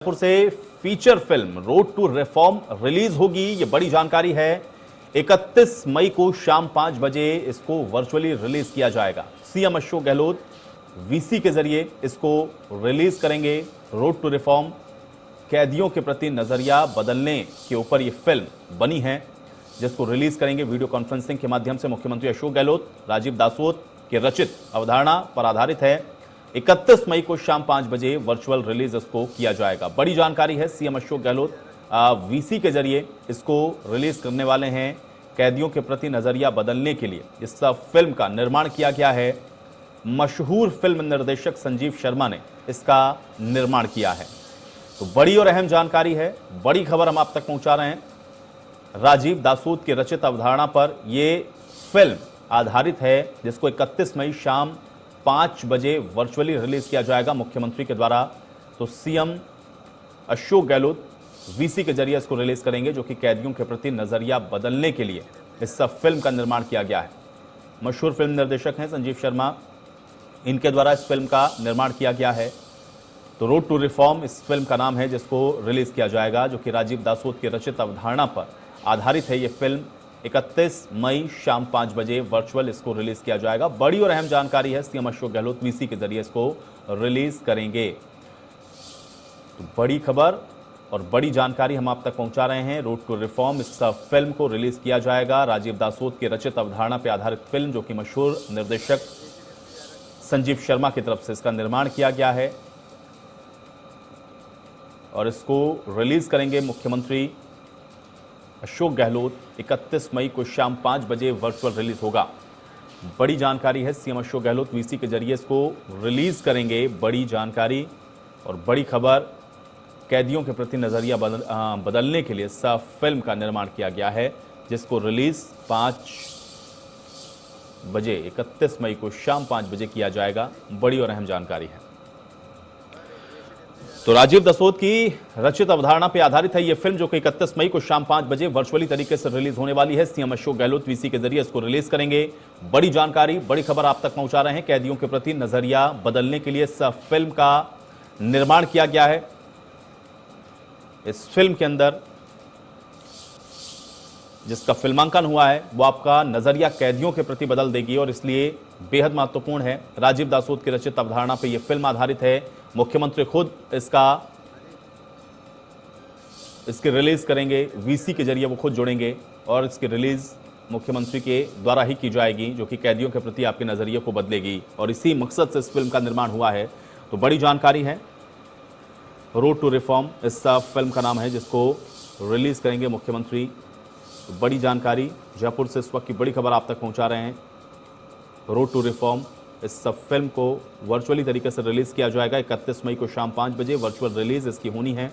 जयपुर से feature film road to reform release होगी। ये बड़ी जानकारी है। 31 मई को शाम 5 बजे इसको वर्चुअली रिलीज किया जाएगा। सीएम अशोक गहलोत वीसी के जरिए इसको रिलीज करेंगे। रोड टू रिफॉर्म कैदियों के प्रति नजरिया बदलने के ऊपर ये फिल्म बनी है, जिसको रिलीज करेंगे वीडियो कॉन्फ्रेंसिंग के माध्यम से मुख्यमंत्री अशोक गहलोत। राजीव दासोत के रचित अवधारणा पर आधारित है। 31 मई को शाम 5 बजे वर्चुअल रिलीज इसको किया जाएगा। बड़ी जानकारी है। सीएम अशोक गहलोत वीसी के जरिए इसको रिलीज करने वाले हैं। कैदियों के प्रति नजरिया बदलने के लिए इस फिल्म का निर्माण किया गया है। मशहूर फिल्म निर्देशक संजीव शर्मा ने इसका निर्माण किया है। तो बड़ी और अहम जानकारी है, बड़ी खबर हम आप तक पहुंचा रहे हैं। राजीव दासोत की रचित अवधारणा पर यह फिल्म आधारित है, जिसको 31 मई शाम 5 बजे वर्चुअली रिलीज किया जाएगा मुख्यमंत्री के द्वारा। तो सीएम अशोक गहलोत वीसी के जरिए इसको रिलीज करेंगे, जो कि कैदियों के प्रति नजरिया बदलने के लिए इस फिल्म का निर्माण किया गया है। मशहूर फिल्म निर्देशक हैं संजीव शर्मा, इनके द्वारा इस फिल्म का निर्माण किया गया है। तो रोड टू रिफॉर्म इस फिल्म का नाम है, जिसको रिलीज किया जाएगा, जो कि राजीव दासोत की रचित अवधारणा पर आधारित है। यह फिल्म 31 मई शाम 5 बजे वर्चुअल इसको रिलीज किया जाएगा। बड़ी और अहम जानकारी है। सीएम अशोक गहलोत वीसी के जरिए इसको रिलीज करेंगे। तो बड़ी खबर और बड़ी जानकारी हम आप तक पहुंचा रहे हैं। रोड टू रिफॉर्म इस फिल्म को रिलीज किया जाएगा। राजीव दासोत की रचित अवधारणा पर आधारित फिल्म, जो कि मशहूर निर्देशक संजीव शर्मा की तरफ से इसका निर्माण किया गया है, और इसको रिलीज करेंगे मुख्यमंत्री अशोक गहलोत। 31 मई को शाम 5 बजे वर्चुअल रिलीज होगा। बड़ी जानकारी है। सीएम अशोक गहलोत वीसी के जरिए इसको रिलीज करेंगे। बड़ी जानकारी और बड़ी खबर। कैदियों के प्रति नजरिया बदलने के लिए इस फिल्म का निर्माण किया गया है, जिसको रिलीज 5 बजे 31 मई को शाम 5 बजे किया जाएगा। बड़ी और अहम जानकारी है। तो राजीव दासोत की रचित अवधारणा पर आधारित है यह फिल्म, जो कि 31 मई को शाम 5 बजे वर्चुअली तरीके से रिलीज होने वाली है। सीएम अशोक गहलोत वीसी के जरिए इसको रिलीज करेंगे। बड़ी जानकारी, बड़ी खबर आप तक पहुंचा रहे हैं। कैदियों के प्रति नजरिया बदलने के लिए इस फिल्म का निर्माण किया गया है। इस फिल्म के अंदर जिसका फिल्मांकन हुआ है, वो आपका नजरिया कैदियों के प्रति बदल देगी, और इसलिए बेहद महत्वपूर्ण है। राजीव दासोत की रचित अवधारणा पर यह फिल्म आधारित है। मुख्यमंत्री खुद इसके रिलीज करेंगे। वीसी के जरिए वो खुद जुड़ेंगे, और इसकी रिलीज मुख्यमंत्री के द्वारा ही की जाएगी, जो कि कैदियों के प्रति आपके नजरिए को बदलेगी, और इसी मकसद से इस फिल्म का निर्माण हुआ है। तो बड़ी जानकारी है। रोड टू रिफॉर्म इस फिल्म का नाम है, जिसको रिलीज करेंगे मुख्यमंत्री। तो बड़ी जानकारी जयपुर से इस वक्त की बड़ी खबर आप तक पहुंचा रहे हैं। रोड टू रिफॉर्म इस फिल्म को वर्चुअली तरीके से रिलीज किया जाएगा। 31 मई को शाम 5 बजे वर्चुअल रिलीज इसकी होनी है।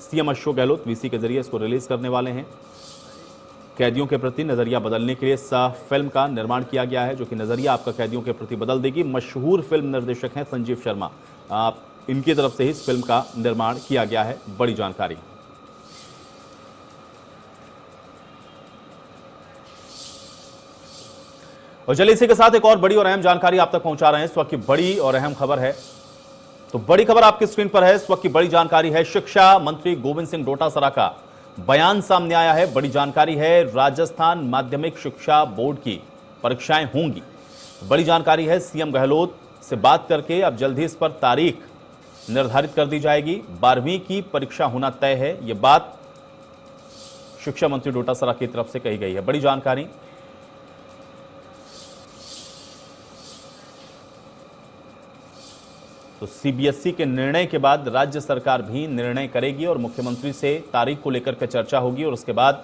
सीएम अशोक गहलोत वीसी के जरिए इसको रिलीज करने वाले हैं। कैदियों के प्रति नजरिया बदलने के लिए इस फिल्म का निर्माण किया गया है, जो कि नजरिया आपका कैदियों के प्रति बदल देगी। मशहूर फिल्म निर्देशक हैं संजीव शर्मा, इनकी तरफ से ही इस फिल्म का निर्माण किया गया है। बड़ी जानकारी। और चलिए इसी के साथ एक और बड़ी और अहम जानकारी आप तक पहुंचा रहे हैं। इस वक्त की बड़ी और अहम खबर है। तो बड़ी खबर आपकी स्क्रीन पर है। इस वक्त की बड़ी जानकारी है। शिक्षा मंत्री गोविंद सिंह डोटासरा का बयान सामने आया है। बड़ी जानकारी है। राजस्थान माध्यमिक शिक्षा बोर्ड की परीक्षाएं होंगी। बड़ी जानकारी है। सीएम गहलोत से बात करके अब जल्द ही इस पर तारीख निर्धारित कर दी जाएगी। 12वीं की परीक्षा होना तय है। यह बात शिक्षा मंत्री डोटासरा की तरफ से कही गई है। बड़ी जानकारी। तो सीबीएसई के निर्णय के बाद राज्य सरकार भी निर्णय करेगी, और मुख्यमंत्री से तारीख को लेकर के चर्चा होगी, और उसके बाद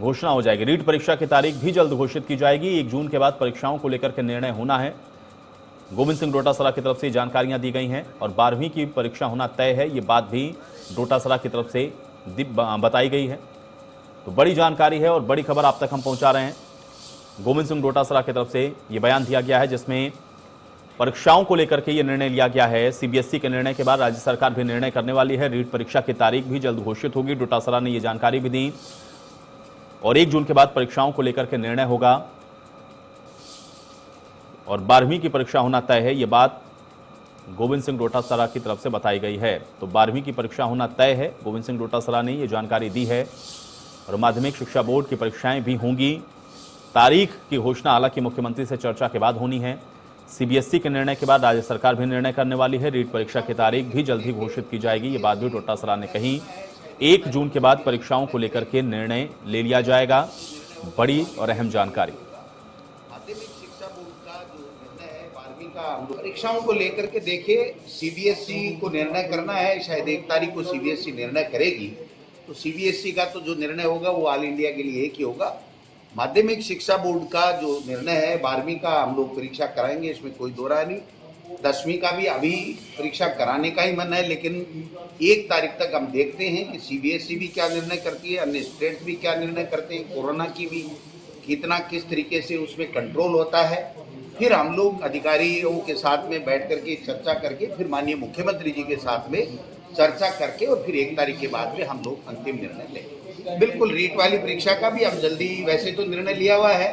घोषणा हो जाएगी। रीट परीक्षा की तारीख भी जल्द घोषित की जाएगी। 1 जून के बाद परीक्षाओं को लेकर के निर्णय होना है। गोविंद सिंह डोटासरा की तरफ से जानकारियां दी गई हैं, और 12वीं की परीक्षा होना तय है। ये बात भी डोटासरा की तरफ से बताई गई है। तो बड़ी जानकारी है और बड़ी खबर आप तक हम पहुंचा रहे हैं। गोविंद सिंह डोटासरा की तरफ से ये बयान दिया गया है, जिसमें परीक्षाओं को लेकर के ये निर्णय लिया गया है। सीबीएसई के निर्णय के बाद राज्य सरकार भी निर्णय करने वाली है। रीट परीक्षा की तारीख भी जल्द घोषित होगी। डोटासरा ने ये जानकारी भी दी, और 1 जून के बाद परीक्षाओं को लेकर के निर्णय होगा, और 12वीं की परीक्षा होना तय है। ये बात गोविंद सिंह डोटासरा की तरफ से बताई गई है। तो 12वीं की परीक्षा होना तय है, गोविंद सिंह डोटासरा ने ये जानकारी दी है। और माध्यमिक शिक्षा बोर्ड की परीक्षाएं भी होंगी। तारीख की घोषणा हालांकि मुख्यमंत्री से चर्चा के बाद होनी है। सीबीएसई के निर्णय के बाद राज्य सरकार भी निर्णय करने वाली है। रीट परीक्षा की तारीख भी जल्द ही घोषित की जाएगी, ये बात भी डोटासरा ने कही। 1 जून के बाद परीक्षाओं को लेकर के निर्णय ले लिया जाएगा। बड़ी और अहम जानकारी। माध्यमिक शिक्षा बोर्ड का जो निर्णय है 12वीं का परीक्षाओं को लेकर के, देखिए सीबीएसई को निर्णय करना है, शायद 1 तारीख को सीबीएसई निर्णय करेगी। तो सीबीएसई का तो जो निर्णय होगा वो ऑल इंडिया के लिए एक ही होगा। माध्यमिक शिक्षा बोर्ड का जो निर्णय है 12वीं का हम लोग परीक्षा कराएंगे, इसमें कोई दो राय नहीं। 10वीं का भी अभी परीक्षा कराने का ही मन है, लेकिन 1 तारीख तक हम देखते हैं कि सीबीएसई भी क्या निर्णय करती है, अन्य स्टेट्स भी क्या निर्णय करते हैं, कोरोना की भी कितना किस तरीके से उसमें कंट्रोल होता है। फिर हम लोग अधिकारियों के साथ में बैठ करके चर्चा करके फिर माननीय मुख्यमंत्री जी के साथ में चर्चा करके और फिर 1 तारीख के बाद में हम लोग अंतिम निर्णय लेंगे। बिल्कुल, रीट वाली परीक्षा का भी अब जल्दी वैसे तो निर्णय लिया हुआ है,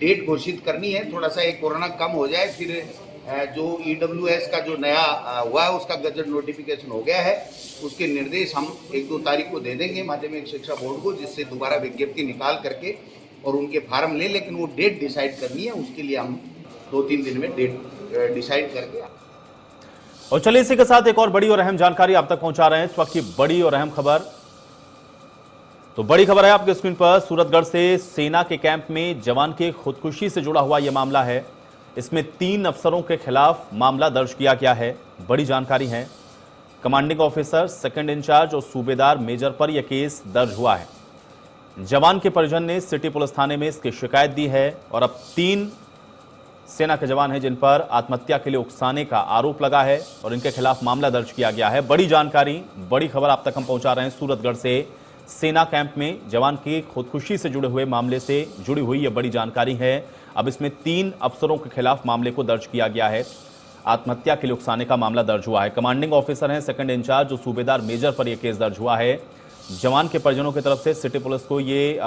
डेट घोषित करनी है। थोड़ा सा एक कोरोना कम हो जाए, फिर जो ईडब्ल्यूएस का जो नया हुआ है उसका गजट नोटिफिकेशन हो गया है, उसके निर्देश हम 1-2 तारीख को दे देंगे माध्यमिक शिक्षा बोर्ड को, जिससे दोबारा विज्ञप्ति निकाल करके और उनके फार्म ले, लेकिन वो डेट डिसाइड करनी है, उसके लिए हम 2-3 दिन में डेट डिसाइड करके। और चलिए इसी के साथ एक और बड़ी और अहम जानकारी आप तक पहुंचा रहे हैं। इस वक्त की बड़ी और अहम खबर, तो बड़ी खबर है आपके स्क्रीन पर। सूरतगढ़ से सेना के कैंप में जवान के खुदकुशी से जुड़ा हुआ यह मामला है। इसमें 3 अफसरों के खिलाफ मामला दर्ज किया गया है। बड़ी जानकारी है, कमांडिंग ऑफिसर, सेकंड इंचार्ज और सूबेदार मेजर पर यह केस दर्ज हुआ है। जवान के परिजन ने सिटी पुलिस थाने में इसकी शिकायत दी है और अब 3 सेना के जवान हैं जिन पर आत्महत्या के लिए उकसाने का आरोप लगा है और इनके खिलाफ मामला दर्ज किया गया है। बड़ी जानकारी, बड़ी खबर आप तक हम पहुंचा रहे हैं। सूरतगढ़ से सेना कैंप में जवान की खुदकुशी से जुड़े हुए मामले से जुड़ी हुई यह बड़ी जानकारी है। अब इसमें 3 अफसरों के खिलाफ मामले को दर्ज किया गया है। आत्महत्या के लिए उकसाने का मामला दर्ज हुआ है। कमांडिंग ऑफिसर हैं, सेकंड इंचार्ज और सूबेदार मेजर पर यह केस दर्ज हुआ है। जवान के परिजनों की तरफ से सिटी पुलिस को ये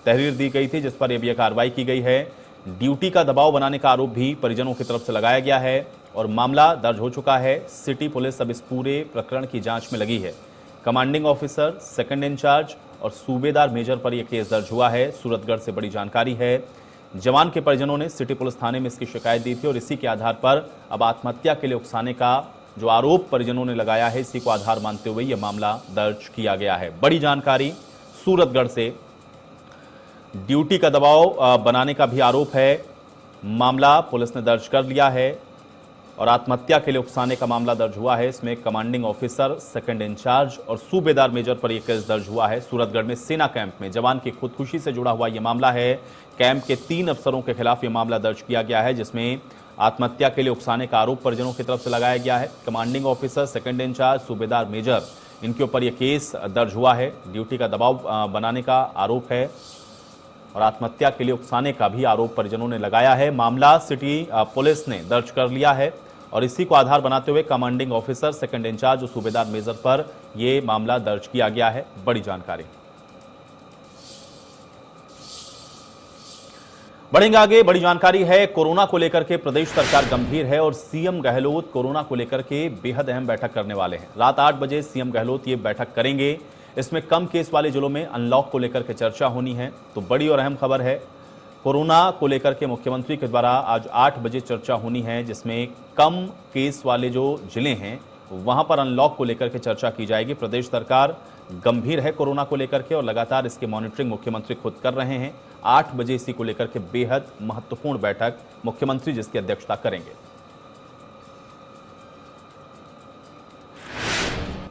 तहरीर दी गई थी, जिस पर यह कार्रवाई की गई है। ड्यूटी का दबाव बनाने का आरोप भी परिजनों की तरफ से लगाया गया है और मामला दर्ज हो चुका है। सिटी पुलिस अब इस पूरे प्रकरण की जांच में लगी है। कमांडिंग ऑफिसर, सेकंड इंचार्ज और सूबेदार मेजर पर यह केस दर्ज हुआ है। सूरतगढ़ से बड़ी जानकारी है। जवान के परिजनों ने सिटी पुलिस थाने में इसकी शिकायत दी थी और इसी के आधार पर अब आत्महत्या के लिए उकसाने का जो आरोप परिजनों ने लगाया है, इसी को आधार मानते हुए यह मामला दर्ज किया गया है। बड़ी जानकारी सूरतगढ़ से। ड्यूटी का दबाव बनाने का भी आरोप है। मामला पुलिस ने दर्ज कर लिया है और आत्महत्या के लिए उकसाने का मामला दर्ज हुआ है। इसमें कमांडिंग ऑफिसर, सेकंड इंचार्ज और सूबेदार मेजर पर यह केस दर्ज हुआ है। सूरतगढ़ में सेना कैंप में जवान की खुदकुशी से जुड़ा हुआ यह मामला है। कैंप के 3 अफसरों के खिलाफ यह मामला दर्ज किया गया है, जिसमें आत्महत्या के लिए उकसाने का आरोप परिजनों की तरफ से लगाया गया है। कमांडिंग ऑफिसर, सेकंड इंचार्ज, सूबेदार मेजर, इनके ऊपर यह केस दर्ज हुआ है। ड्यूटी का दबाव बनाने का आरोप है और आत्महत्या के लिए उकसाने का भी आरोप परिजनों ने लगाया है। मामला सिटी पुलिस ने दर्ज कर लिया है और इसी को आधार बनाते हुए कमांडिंग ऑफिसर, सेकंड इंचार्ज और सूबेदार मेजर पर यह मामला दर्ज किया गया है। बड़ी जानकारी। बढ़ेंगे आगे। बड़ी जानकारी है, कोरोना को लेकर के प्रदेश सरकार गंभीर है और सीएम गहलोत कोरोना को लेकर के बेहद अहम बैठक करने वाले हैं। रात 8 बजे सीएम गहलोत ये बैठक करेंगे। इसमें कम केस वाले जिलों में अनलॉक को लेकर के चर्चा होनी है। तो बड़ी और अहम खबर है, कोरोना को लेकर के मुख्यमंत्री के द्वारा आज 8 बजे चर्चा होनी है, जिसमें कम केस वाले जो जिले हैं वहां पर अनलॉक को लेकर के चर्चा की जाएगी। प्रदेश सरकार गंभीर है कोरोना को लेकर के और लगातार इसकी मॉनिटरिंग मुख्यमंत्री खुद कर रहे हैं। 8 बजे इसी को लेकर के बेहद महत्वपूर्ण बैठक मुख्यमंत्री जिसकी अध्यक्षता करेंगे।